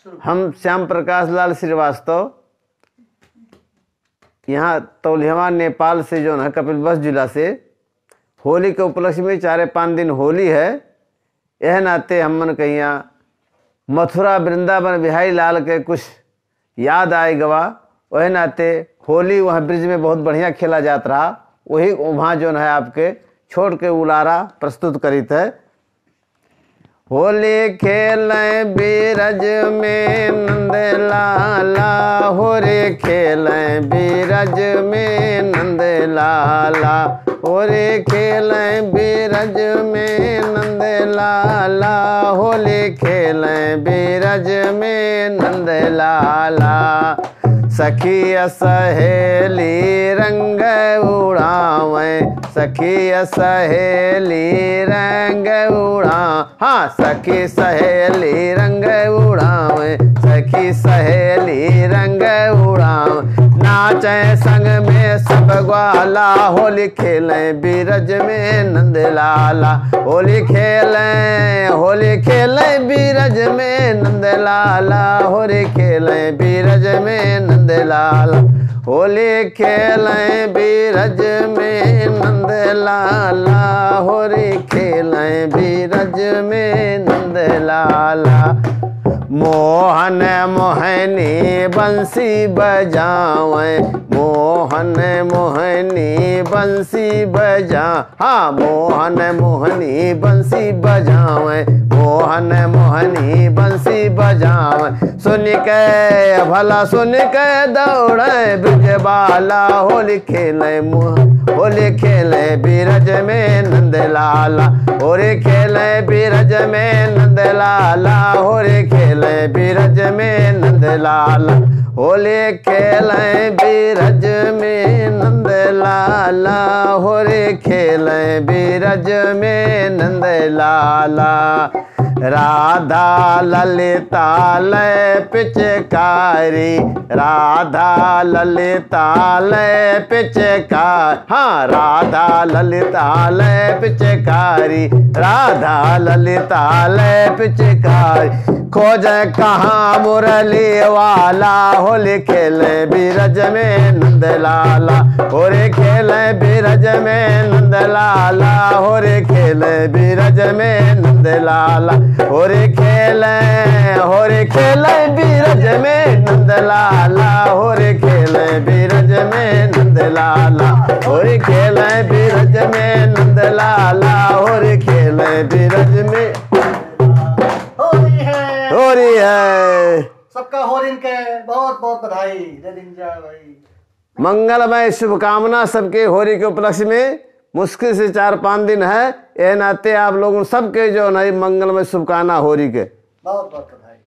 हम श्याम प्रकाश लाल श्रीवास्तव यहाँ तौलिहवा नेपाल से जो है कपिलवस्तु जिला से होली के उपलक्ष्य में 4-5 दिन होली है। यह नाते हमन कहिया मथुरा वृंदावन बिहारी लाल के कुछ याद आए गवा। वह नाते होली वहाँ ब्रिज में बहुत बढ़िया खेला जाता रहा। वही वहाँ जो है आपके छोड़ के उलारा प्रस्तुत करित है। होली खेलें बीरज में नंद लाला, होरे खेलें बीरज में नंद लाला, होरे खेलें बीरज में नंद लाला, होली खेलें बीरज में नंद लाला। सखी सहेली रंग उड़ावें, सखी सहेली रंग उड़ा, हाँ सखी सहेली रंग उड़ावें, सखी सहेली रंग उड़ावें। नाचे संग में सब ग्वाला, होली खेलें बीरज में नंद लाला, होली खेलें बीरज में नंद लाला, होली खेलें बीरज में नंद लाला, होली खेलें बीरज में नंद लाला, होली खेलें बीरज में नंद लाला। मोहन मोहनी बंसी बजावें, मोहन मोहनी बंसी बजा, हाँ मोहन मोहनी बंसी बजावें, मोहन मोहनी बंसी बजावें। सुन के भला सुन के दौड़े ब्रजबाला, होली खेले होली खेले बीरज में नंद लाला, होली खेले बीरज में नंद लाला, होली खेले बीरज में नंद लाला, होली खेले बीरज में नंद लाला, होली खेले बीरज में नंद लाला। राधा ललिता लय पिचकारी, राधा ललिता लय पिचकार, हाँ राधा ललिता लय पिचकारी, राधा ललिता लय पिचकारी। खोज कहाँ मुरली वाला, होली खेले बीरज में नंद लाला, होली खेले बीरज में नंद लाला, होली खेले बीरज में नंद लाला, होली खेले बीरज में नंद लाला, होली खेले बीरज में नंद लाला, होली खेले बीरज में नंद लाला, होली खेले बीरज में होली है। सबका होली के बहुत बहुत बधाई। जय दिन जय भाई। मंगलमय शुभकामना सबके होली के उपलक्ष्य में। मुश्किल से 4-5 दिन है, ये नाते आप लोगों सबके जो है मंगलमय शुभकामना होली के। बहुत बहुत बधाई।